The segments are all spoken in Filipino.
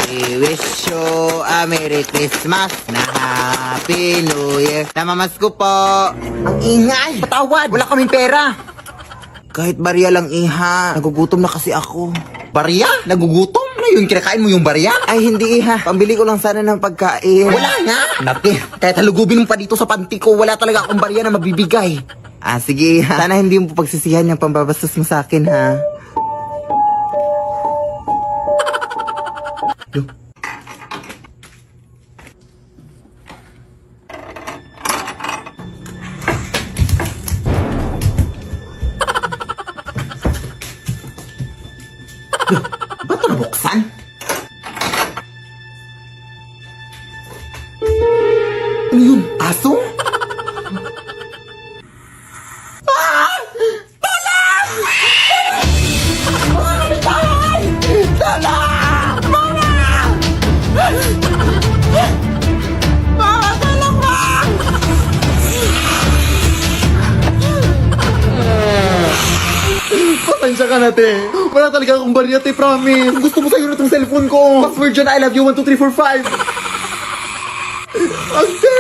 We wish you a Merry Christmas na Happy New Year. Namamasko po. Ang ingay. Patawad. Wala kaming pera. Kahit barya lang, iha. Nagugutom na kasi ako. Barya? Nagugutom? Ano yun? Kinakain mo yung barya? Ay, hindi, iha. Pambili ko lang sana ng pagkain. Wala nga. Naki, kahit halugubin mo pa dito sa panty ko, wala talaga akong barya na mabibigay. Ah, sige, iha. Sana hindi mo pagsisihan yung pambabastos mo sa akin, ha? Ba't ito nabuksan? Ano yun? Aso? Ah! Talang! Mga kapitay! Talang! Mga! Mga talang ba? Pasensya ka na, te. Wala talaga akong barya, te, promise. Kung gusto mo sa'yo na itong cellphone ko. Password dyan, I love you, 1, 2, 3, 4, 5. Ante!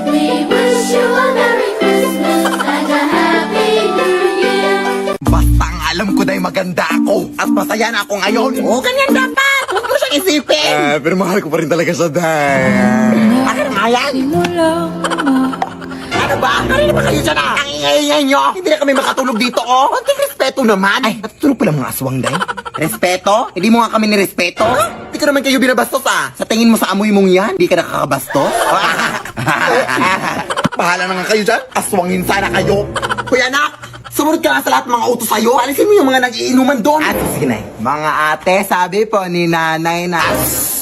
We wish you a Merry Christmas and a Happy New Year. Basta ang alam ko na maganda ako at masaya na ako ngayon. Oo, ganyan dapat. Huwag mo siyang isipin. Pero mahal ko pa rin talaga siya, day. Bakit nga yan? Ano ba? Kanina ba kayo dyan, Ang ingay-ingay nyo. Hindi na kami makatulog dito, oh. Konting respeto naman. Ay, natutulog pala mga aswang, day. Respeto? Hindi mo nga kami nirespeto? Hindi ko naman kayo binabastos, ah. Sa tingin mo sa amoy mong yan, hindi ka nakakabastos? Bahala na nga kayo dyan. Aswangin sana kayo. Kuya anak, sumunod ka nga sa lahat ng mga utos sa'yo. Alisin mo yung mga nag-iinuman doon. Ate, sige na. Mga ate, sabi po ni nanay na...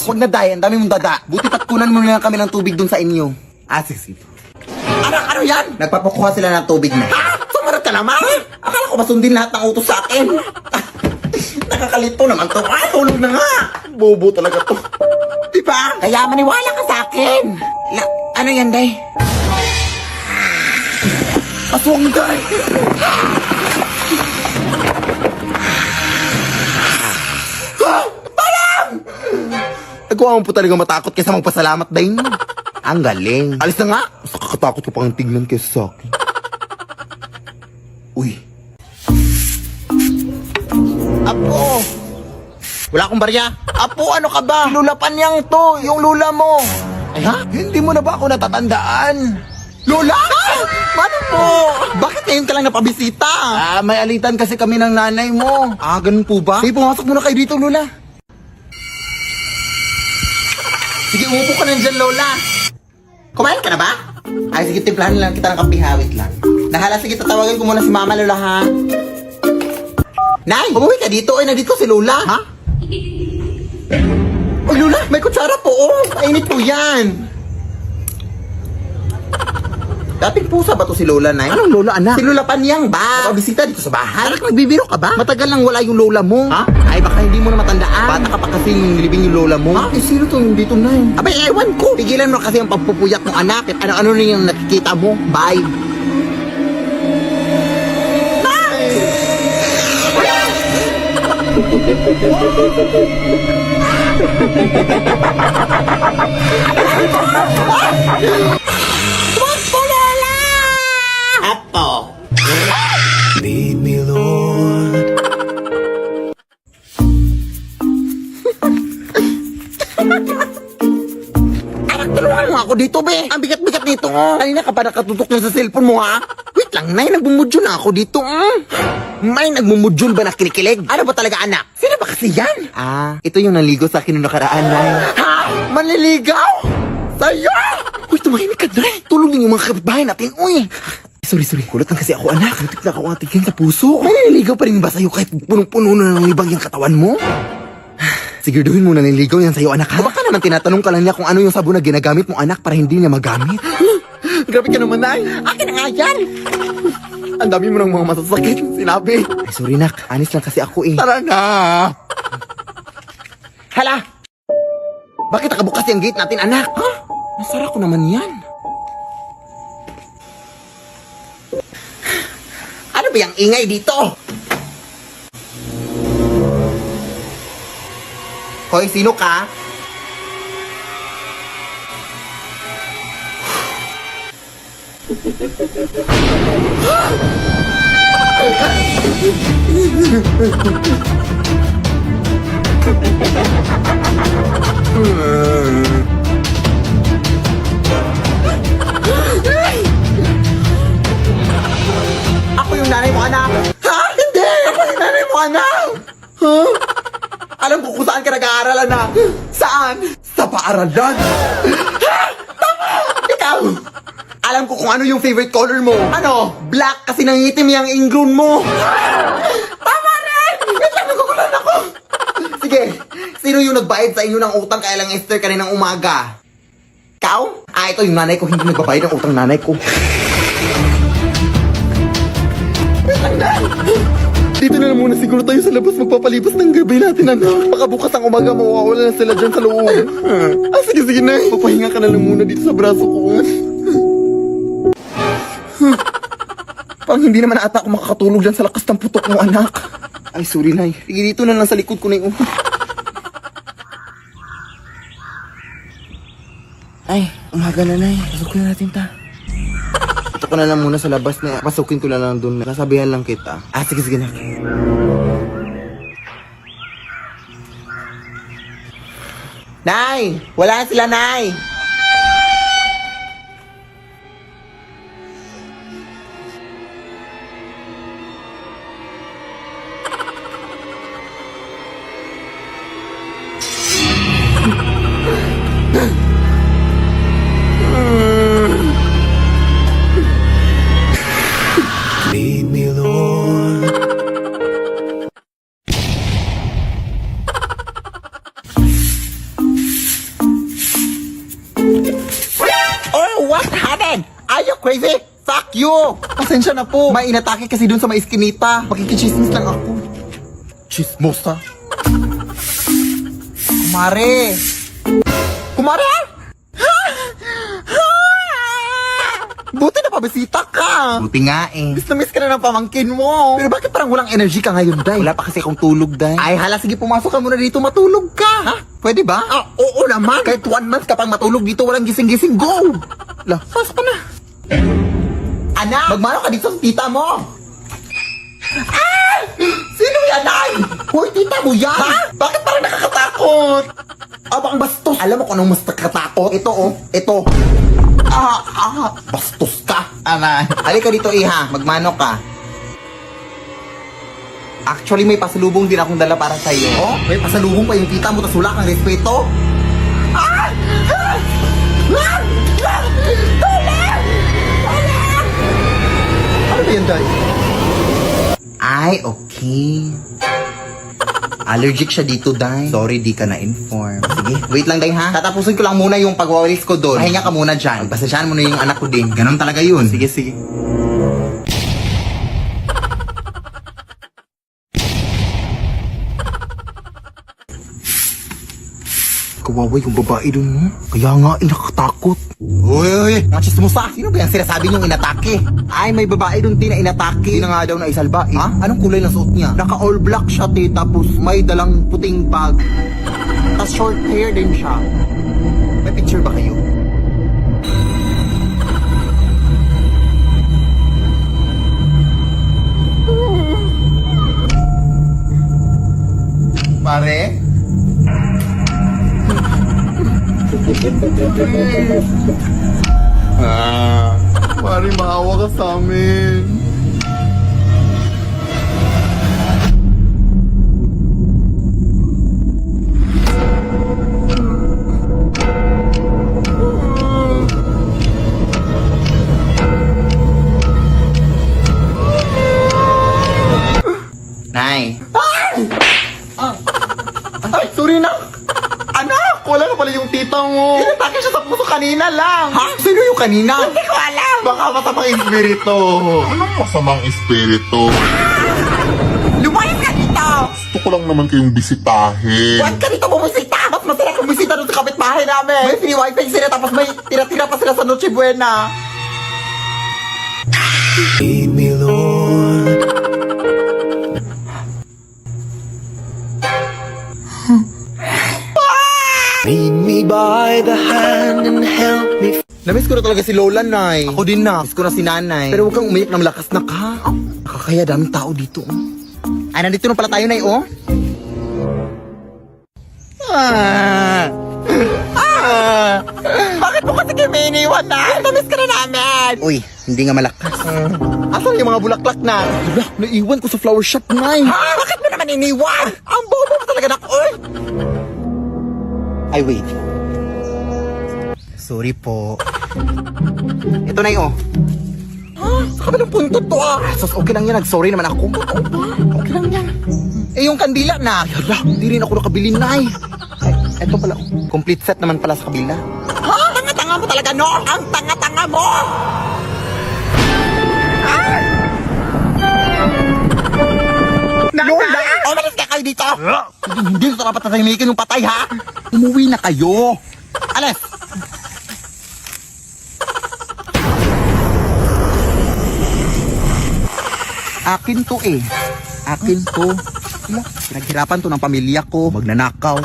Huwag na, day. Ang dami mong dada. Buti patkunan mo na lang kami ng tubig doon sa inyo. Sige. Ano yan? Nagpapakuha sila ng tubig na. Ha? Sumarap ka naman? Akala ko masundin lahat ng utos sa akin. Nakakalito naman to. Tulog na nga. Bobo talaga to. Diba? Kaya maniwala ka sa akin. Ano yan, day? Aswang, day. Parang! Nagawa mo po talaga matakot kaysa magpasalamat, day. Ang galing. Alis na nga. Mas nakakatakot ko pang tignan kaysa sa akin. Uy. Apo! Wala akong barya. Apo, ano ka ba? Lula Panyang to. Yung lula mo. Ay ha? Hindi mo na ba ako natatandaan? Lola! Paano po? Bakit ngayon ka lang napabisita? May alitan kasi kami ng nanay mo. Ganun po ba? Sige, pumasok muna kayo dito, Lola. Sige, umupo ka na dyan, Lola. Kumain ka na ba? Ay, sige, timplahan lang kita ng kape, hawit lang. Nahala, sige, tatawagan ko muna si Mama, Lola, ha? Nay, umuwi ka dito. Ay, nandito si Lola. Ha? Uy, Lola, may kutsara po, oh. Mainit po yan. Dating pusa ba to si Lola, Nay? Anong Lola, anak? Si Lola Panyang ba? Napabisita dito sa bahay. Anak, nagbibiro ka ba? Matagal lang wala yung Lola mo. Ha? Ay, baka hindi mo na matandaan. Bata ka pa kasi yung nilibing yung Lola mo. Ha? Eh, sino to yung dito, Nay? Abay, ewan ko. Pigilan mo kasi ang pagpupuyat ng anak. At ano-ano na yung nakikita mo. Bye. Apo. Lead me, Lord. Anak, tulungan mo ako dito, be. Ang bigat-bigat nito. Kanina ka pa nakatutok na sa cellphone mo, ha? Wait lang, Nay. Nagbumudyo na ako dito. May nagmumudyon ba na kinikilig? Ano ba talaga, anak? Sino ba kasi yan? Ito yung naligo sa akin noong nakaraan, Nay. Ha? Manliligaw? Sa'yo? Uy, tumahimik ka, Nay. Tulungin yung mga kapitbahay natin, uy. Sorry. Kulat lang kasi ako, anak. Muntik na ako atigin sa puso. May naliligaw pa rin ba sa'yo kahit punong-puno na ng libag yung katawan mo? Siguraduhin mo na naliligaw yan sa'yo, anak, ha? Baka naman tinatanong ka lang niya kung ano yung sabon na ginagamit mo, anak, para hindi niya magamit. Grabe ka naman, Nay. Akin na nga yan. Ang dami mo ng mga masasakit sinabi. Ay, sorry, nak. Anis lang kasi ako, eh. Tara na. Hala! Bakit nakabukas yung gate natin, anak? Ha? Nasara ko naman yan. Ano ba yung ingay dito? Hoy, sino ka? Ako yung nanay mo, anak. Ha? Hindi! Ako yung nanay mo, anak. Ha? Alam ko kung saan ka nag-aaral, anak. Saan? Sa paaralan. Ha? Tama! Ikaw! Alam ko kung ano yung favorite color mo. Ano? Black kasi nangitim yung ingrown mo. Tama rin! Wait lang, nagugulan ako. Sige, sino yung nagbayad sa inyo ng utang kaya lang Esther kaninang umaga? Ikaw? Ah, ito yung nanay ko, hindi nagbabayad ng utang nanay ko. Dito na lang muna siguro tayo sa labas magpapalipas ng gabi natin, anak. Baka bukas ang umaga mawawala na sila dyan sa loob. Ah, sige, sige na. Papahinga ka na lang muna dito sa braso ko. Pang hindi naman ata ako makakatulog dyan sa lakas ng putok mo, anak. Ay, sorry, Nay. Sige, dito na lang sa likod ko na yung... Ay, umaga na, Nay. Pasukin na natin ta. Ito ko na lang muna sa labas na pasukin ko na lang doon. Nasabihan lang kita. Ah, sige, sige na. Nay! Wala sila, Nay! Lead me, Lord. Oh, what happened? Are you crazy? Fuck you! Pasensya na po. May inatake kasi dun sa may iskinita. Makikichismis lang ako. Chismosa? Kumare! Kumare? Buti na pabisita ka. Buti nga eh. Miss na miss ka na ng pamangkin mo. Pero bakit parang walang energy ka ngayon, Day? Wala pa kasi akong tulog, Day. Ay, hala, sige, pumasok ka muna dito, matulog ka. Ha? Pwede ba? Ah, oo naman. Kahit 1 month ka pang matulog dito, walang gising-gising, go! Lah, pasok ka na. Anak, magmano ka dito sa tita mo. Ah! Sino yan, Nay? Hoy, tita mo yan? Ha? Bakit parang nakakatakot? Abang bastos. Alam mo kung anong mas nakakatakot? Ito, oh. Ito. Bastos ka. Aray. Halika dito, iha. Magmano ka. Actually, may pasalubong din akong dala para sa'yo. Oh, may pasalubong pa yung tita mo, tas wala kang respeto. Ano ba yan, Day? Ay, okay. Allergic siya dito, Day. Sorry, di ka na-inform. Sige, wait lang, Day, ha? Tatapusin ko lang muna yung pagwawalis ko doon. Pahinga ka muna dyan. Pagpasensyahan mo na yung anak ko din. Ganon talaga yun. Sige, sige. Kawawa yung babae doon, no? Kaya nga, nakakatakot. Uy, mga chismosa. Sino ba yung sinasabi niyong inatake? Ay, may babae doon, na inatake. Hindi na nga daw na isalba, eh. Ha? Anong kulay ng suot niya? Naka-all black siya, tapos may dalang puting bag. Tapos short hair din siya. May picture ba kayo? Pare? Pare, maawa ka sa amin. Nay. Ay, sorry na. Anak, wala na pala yung tita mo. Inatake siya sa puso kanina lang. Ha? Sino yung kanina? Hindi ko alam. Baka masamang espiritu. Anong masamang espiritu? Lumayas ka dito! Gusto ko lang naman kayong bisitahin. Huwag ka dito bumisita! Mas masarap kung bisita doon sa kapitbahay namin. May free wifi sila tapos may tira-tira pa sila sa Noche Buena. Lead me, Lord. Lead me by the hand and help me. Namiss ko na talaga si Lola, Nay. Ako din na. Miss ko na si Nanay. Pero huwag kang umiyak na malakas na ka. Nakakaya daming tao dito. Ay, nandito na pala tayo, Nay, oh. Bakit mo kasi kami iniwan na? Namiss ka na namin. Uy, hindi nga malakas. Asan yung mga bulaklak na? Hala, naiwan ko sa flower shop, Nay. Bakit mo naman iniwan? Ang bobo mo talaga na, oy. Ay, wait. Sorry po. Ito na yun, oh. Sa kabilang punto to, ah. Sus, okay lang yan. Nag-sorry naman ako. Okay lang yan. Eh, yung kandila na. Yala, hindi rin ako nakabili, Nay. Ay, eto pala. Complete set naman pala sa kabila. Ha? Tanga-tanga mo talaga, no? Ang tanga-tanga mo! Lola! Umalis ka kayo dito! Hindi ko dapat tatahimikin yung patay, ha? Umuwi na kayo! Alis! Akin to eh. Akin to. Hala, pinaghirapan to ng pamilya ko. Magnanakaw.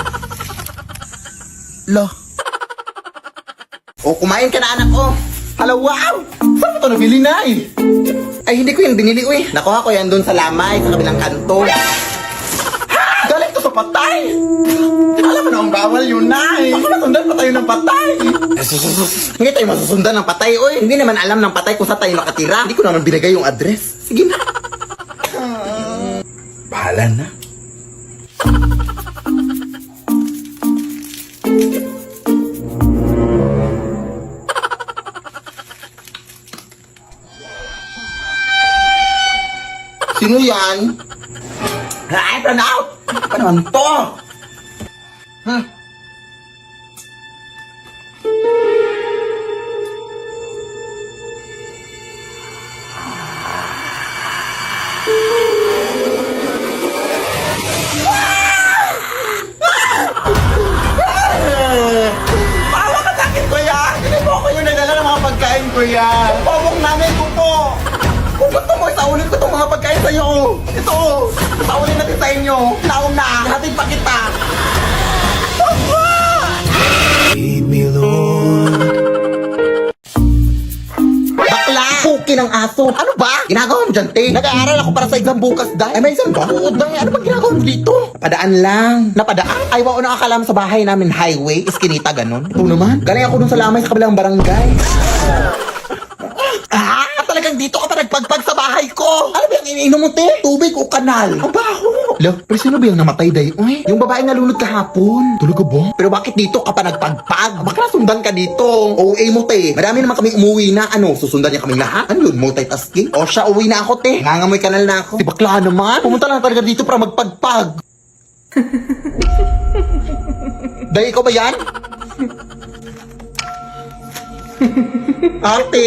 Lo. O, kumain ka na, anak ko. Hala, wow! Saan mo to nabili, Nay? Ay, hindi ko yan binili, uy. Nakuha ko yan doon sa lamay, sa kabilang kanto. Ha! Galing to sa patay! Alam mo na ang bawal yun, Nay. Baka masundan pa tayo ng patay. Hindi tayo masusundan ng patay, uy. Hindi naman alam ng patay kung saan tayo nakatira. Hindi ko naman binigay yung address. Sige na. Bahala na. Sino yan? Ay, Pranaw! Ano naman to? Bawa ka sa akin, kuya! Hindi po ako yung nagdala ng mga pagkain, kuya! Pawang namin ko po! Kung gusto mo, isaulin ko itong mga pagkain sa'yo. Ito, isaulin natin sa inyo. Nauna, hatid pa kita. Lead me, Lord. Bakla! Puki ng aso. Ano ba? Ginagawa mo dyan, te? Nag-aaral ako para sa exam bukas, Day. Ay, may exam ba? Oo, Day. Ano ba ginagawa mo dito? Napadaan lang. Napadaan? Ay, wao na akala mo sa bahay namin highway, iskinita, ganun. Ito naman. Galing ako dun sa lamay sa kabilang barangay. Talagang dito ka pa nagpagpag sa bahay ko. Ano ba yung iniinom mo, te? Tubig o kanal? Ang baho. Lo, pero sino ba yung namatay, Day? Uy, yung babae nalunod kahapon. Tulog ka ba? Pero bakit dito ka pa nagpagpag? Baka sundan ka dito. OA mo, te. Marami naman kami umuwi na. Ano, susundan niya kaming lahat? Ano yun, multitasking? O siya, uwi na ako, te. Nangangamoy kanal na ako. Si bakla naman. Pumunta lang talaga dito para magpagpag. Day, ikaw ba yan? Ate!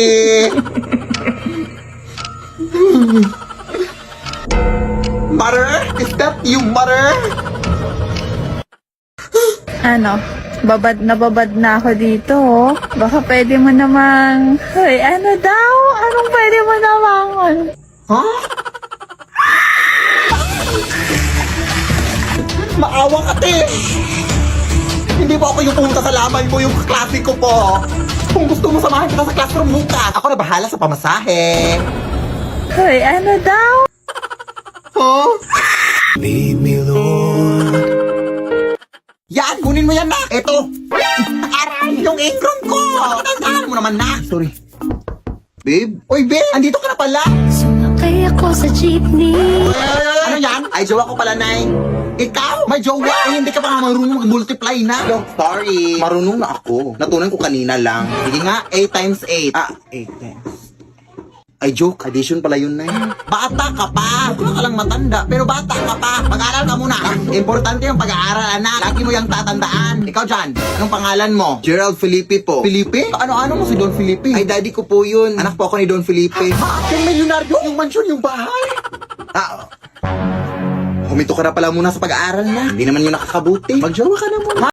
Mother? Is that you, mother? Ano, babad na ako dito, oh. Baka pwede mo namang, hoy, ano daw? Anong pwede mo namang, Ha? Maawa ka, te! Hindi po ako yung pumunta sa lamay mo, yung kaklase ko po. Kung gusto mo samahan kita sa classroom bukas, ako na bahala sa pamasahe. hoy, ano daw? Huh? Lead me, Lord. Yan, kunin mo yan, na. Eto. Aray, yung apron ko. Tandaan mo naman, na. Sorry. Babe? Uy, babe, andito ka na pala. Sumakay ako sa jeepney. Ano yan? Ay, jowa ko pala, Nay. Ikaw? May jowa? Eh, hindi ka pa nga marunong mag-multiply na. Look, sorry. Marunong na ako. Natunan ko kanina lang. Sige nga, 8 times 8. 8 times. Ay, joke. Addition pala yun, Nay. Bata ka pa. Huwag ka lang matanda. Pero bata ka pa. Mag-aaral ka muna. Importante yung pag-aaral, anak. Lagi mo yung tatandaan. Ikaw dyan, anong pangalan mo? Gerald Felipe po. Felipe? Ano mo si Don Felipe? Ay, daddy ko po yun. Anak po ako ni Don Felipe. Yung milyonaryo? Yung mansyon, yung bahay? Huminto ka na pala muna sa pag-aaral na. Hindi naman yun nakakabuti. Magjowa ka na muna.